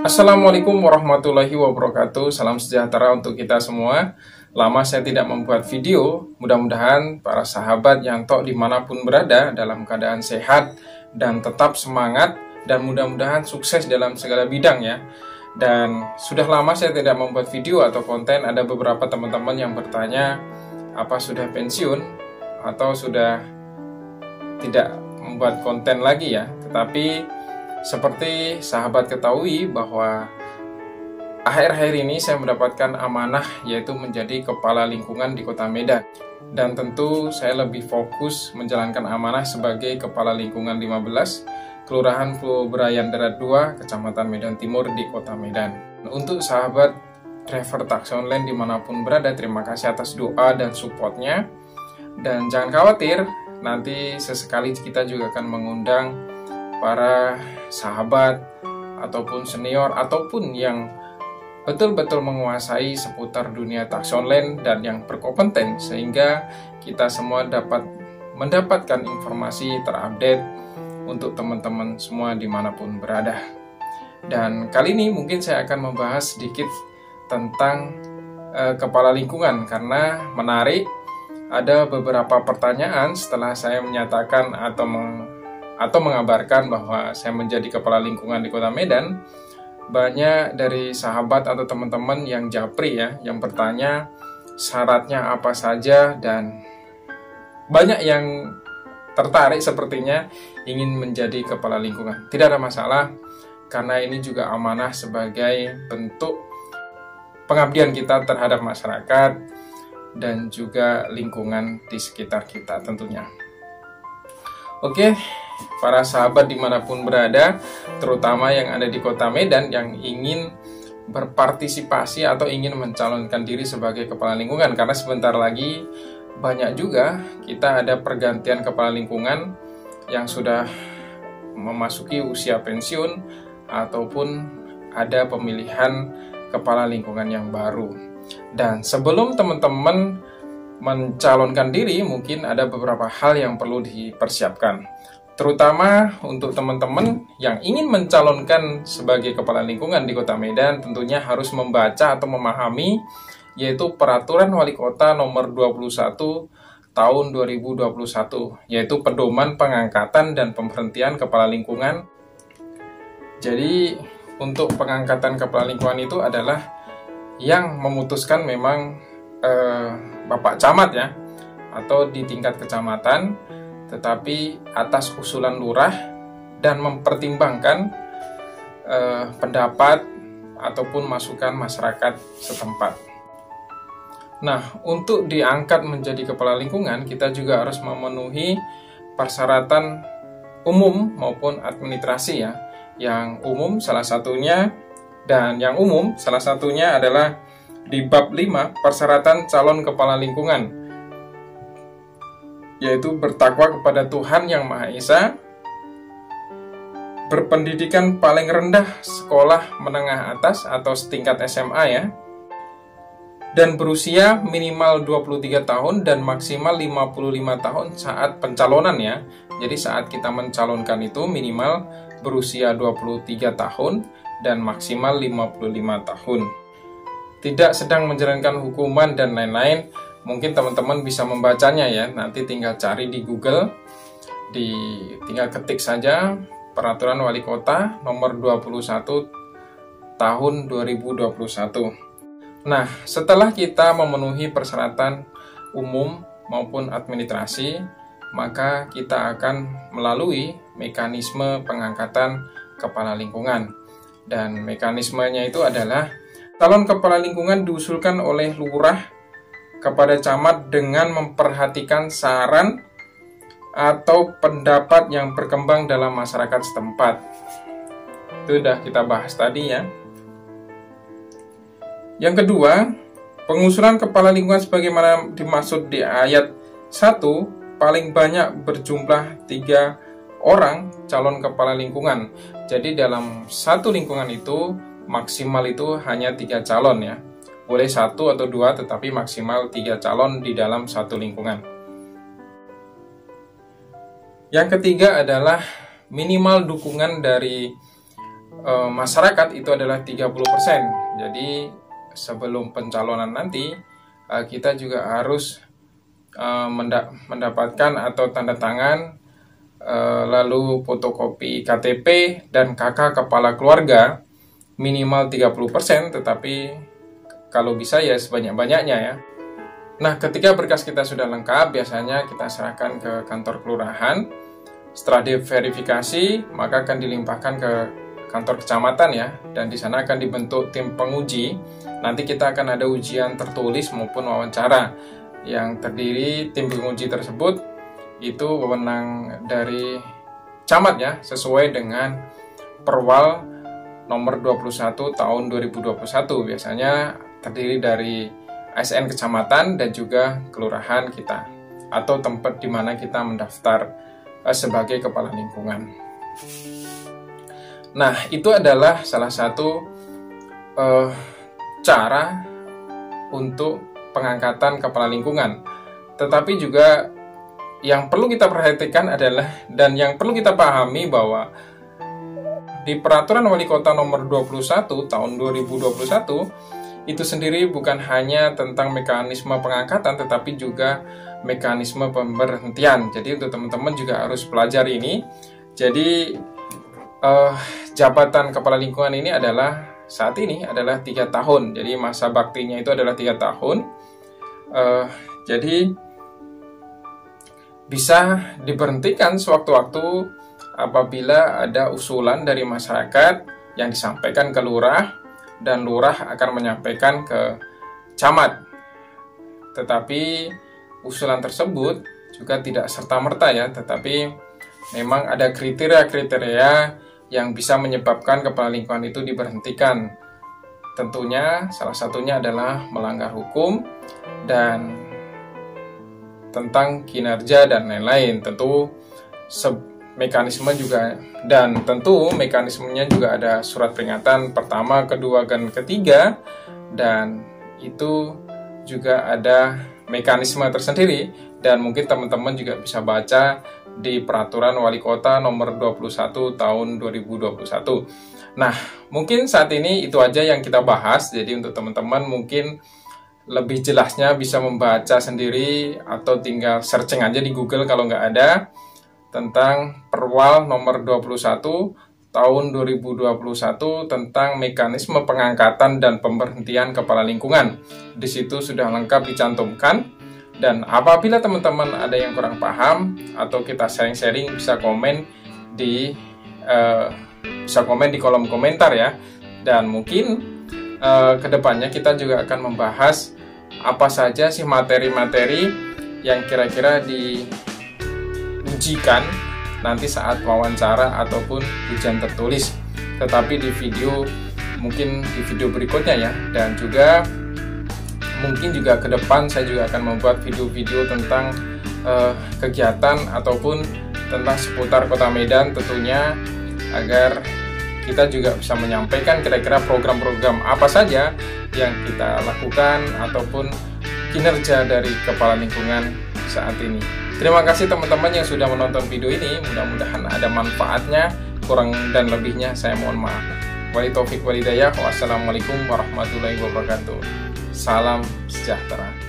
Assalamualaikum warahmatullahi wabarakatuh. Salam sejahtera untuk kita semua. Lama saya tidak membuat video. Mudah-mudahan para sahabat yang tok dimanapun berada dalam keadaan sehat dan tetap semangat, dan mudah-mudahan sukses dalam segala bidang ya. Dan sudah lama saya tidak membuat video atau konten. Ada beberapa teman-teman yang bertanya, apa sudah pensiun atau sudah tidak membuat konten lagi ya. Tetapi seperti sahabat ketahui bahwa akhir-akhir ini saya mendapatkan amanah, yaitu menjadi kepala lingkungan di Kota Medan. Dan tentu saya lebih fokus menjalankan amanah sebagai kepala lingkungan 15 Kelurahan Pulau Berayan Darat 2, Kecamatan Medan Timur di Kota Medan. Untuk sahabat driver taksi online dimanapun berada, terima kasih atas doa dan supportnya. Dan jangan khawatir, nanti sesekali kita juga akan mengundang para sahabat ataupun senior ataupun yang betul-betul menguasai seputar dunia taksi online dan yang berkompeten, sehingga kita semua dapat mendapatkan informasi terupdate untuk teman-teman semua dimanapun berada. Dan kali ini mungkin saya akan membahas sedikit tentang kepala lingkungan, karena menarik. Ada beberapa pertanyaan setelah saya menyatakan atau mengabarkan bahwa saya menjadi kepala lingkungan di Kota Medan. Banyak dari sahabat atau teman-teman yang japri ya, yang bertanya syaratnya apa saja, dan banyak yang tertarik sepertinya ingin menjadi kepala lingkungan. Tidak ada masalah, karena ini juga amanah sebagai bentuk pengabdian kita terhadap masyarakat dan juga lingkungan di sekitar kita tentunya. Oke, para sahabat dimanapun berada, terutama yang ada di Kota Medan yang ingin berpartisipasi atau ingin mencalonkan diri sebagai kepala lingkungan, karena sebentar lagi banyak juga kita ada pergantian kepala lingkungan yang sudah memasuki usia pensiun ataupun ada pemilihan kepala lingkungan yang baru. Dan sebelum teman-teman mencalonkan diri, mungkin ada beberapa hal yang perlu dipersiapkan. Terutama untuk teman-teman yang ingin mencalonkan sebagai kepala lingkungan di Kota Medan, tentunya harus membaca atau memahami, yaitu Peraturan Wali Kota Nomor 21 Tahun 2021, yaitu Pedoman Pengangkatan dan Pemberhentian Kepala Lingkungan. Jadi untuk pengangkatan kepala lingkungan itu adalah yang memutuskan memang Bapak Camat ya, atau di tingkat kecamatan, tetapi atas usulan lurah dan mempertimbangkan pendapat ataupun masukan masyarakat setempat. Nah, untuk diangkat menjadi kepala lingkungan, kita juga harus memenuhi persyaratan umum maupun administrasi ya. Yang umum salah satunya adalah di bab 5 persyaratan calon kepala lingkungan, yaitu bertakwa kepada Tuhan Yang Maha Esa, berpendidikan paling rendah sekolah menengah atas atau setingkat SMA ya, dan berusia minimal 23 tahun dan maksimal 55 tahun saat pencalonan ya. Jadi saat kita mencalonkan itu minimal berusia 23 tahun dan maksimal 55 tahun. Tidak sedang menjalankan hukuman dan lain-lain. Mungkin teman-teman bisa membacanya ya. Nanti tinggal cari di Google, tinggal ketik saja Peraturan Wali Kota Nomor 21 Tahun 2021. Nah, setelah kita memenuhi persyaratan umum maupun administrasi, maka kita akan melalui mekanisme pengangkatan kepala lingkungan. Dan mekanismenya itu adalah calon kepala lingkungan diusulkan oleh lurah kepada camat dengan memperhatikan saran atau pendapat yang berkembang dalam masyarakat setempat. Itu sudah kita bahas tadi ya. Yang kedua, pengusulan kepala lingkungan sebagaimana dimaksud di ayat 1 paling banyak berjumlah 3 orang calon kepala lingkungan. Jadi dalam satu lingkungan itu maksimal itu hanya 3 calon ya. Boleh 1 atau 2, tetapi maksimal 3 calon di dalam satu lingkungan. Yang ketiga adalah minimal dukungan dari masyarakat itu adalah 30%. Jadi sebelum pencalonan nanti kita juga harus mendapatkan atau tanda tangan, lalu fotokopi KTP dan KK kepala keluarga minimal 30%, tetapi kalau bisa ya sebanyak-banyaknya ya. Nah, ketika berkas kita sudah lengkap, biasanya kita serahkan ke kantor kelurahan. Setelah diverifikasi, maka akan dilimpahkan ke kantor kecamatan ya, dan di sana akan dibentuk tim penguji. Nanti kita akan ada ujian tertulis maupun wawancara yang terdiri tim penguji tersebut itu wewenang dari camat ya, sesuai dengan Perwal nomor 21 tahun 2021. Biasanya terdiri dari ASN kecamatan dan juga kelurahan kita atau tempat di mana kita mendaftar sebagai kepala lingkungan. Nah, itu adalah salah satu cara untuk pengangkatan kepala lingkungan. Tetapi juga yang perlu kita perhatikan adalah, dan yang perlu kita pahami bahwa di Peraturan Wali Kota nomor 21 tahun 2021 itu sendiri bukan hanya tentang mekanisme pengangkatan, tetapi juga mekanisme pemberhentian. Jadi untuk teman-teman juga harus pelajari ini. Jadi jabatan kepala lingkungan ini adalah saat ini adalah 3 tahun. Jadi masa baktinya itu adalah 3 tahun. Jadi bisa diberhentikan sewaktu-waktu apabila ada usulan dari masyarakat yang disampaikan ke lurah, dan lurah akan menyampaikan ke camat. Tetapi usulan tersebut juga tidak serta-merta ya, tetapi memang ada kriteria-kriteria yang bisa menyebabkan kepala lingkungan itu diberhentikan. Tentunya salah satunya adalah melanggar hukum dan tentang kinerja dan lain-lain. Tentu mekanisme juga, dan tentu mekanismenya juga ada surat peringatan pertama, kedua, dan ketiga, dan itu juga ada mekanisme tersendiri, dan mungkin teman-teman juga bisa baca di Peraturan Wali Kota nomor 21 tahun 2021. Nah, mungkin saat ini itu aja yang kita bahas. Jadi untuk teman-teman mungkin lebih jelasnya bisa membaca sendiri atau tinggal searching aja di Google kalau nggak ada, tentang Perwal nomor 21 tahun 2021 tentang mekanisme pengangkatan dan pemberhentian kepala lingkungan. Di situ sudah lengkap dicantumkan, dan apabila teman-teman ada yang kurang paham atau kita sharing-sharing, bisa komen di kolom komentar ya. Dan mungkin kedepannya kita juga akan membahas apa saja sih materi-materi yang kira-kira diujikan nanti saat wawancara ataupun ujian tertulis, tetapi di video, mungkin di video berikutnya ya. Dan juga mungkin juga ke depan saya juga akan membuat video-video tentang kegiatan ataupun tentang seputar Kota Medan tentunya, agar kita juga bisa menyampaikan kira-kira program-program apa saja yang kita lakukan ataupun kinerja dari kepala lingkungan saat ini. Terima kasih teman-teman yang sudah menonton video ini. Mudah-mudahan ada manfaatnya. Kurang dan lebihnya saya mohon maaf. Wali taufik wal hidayah. Wassalamualaikum warahmatullahi wabarakatuh. Salam sejahtera.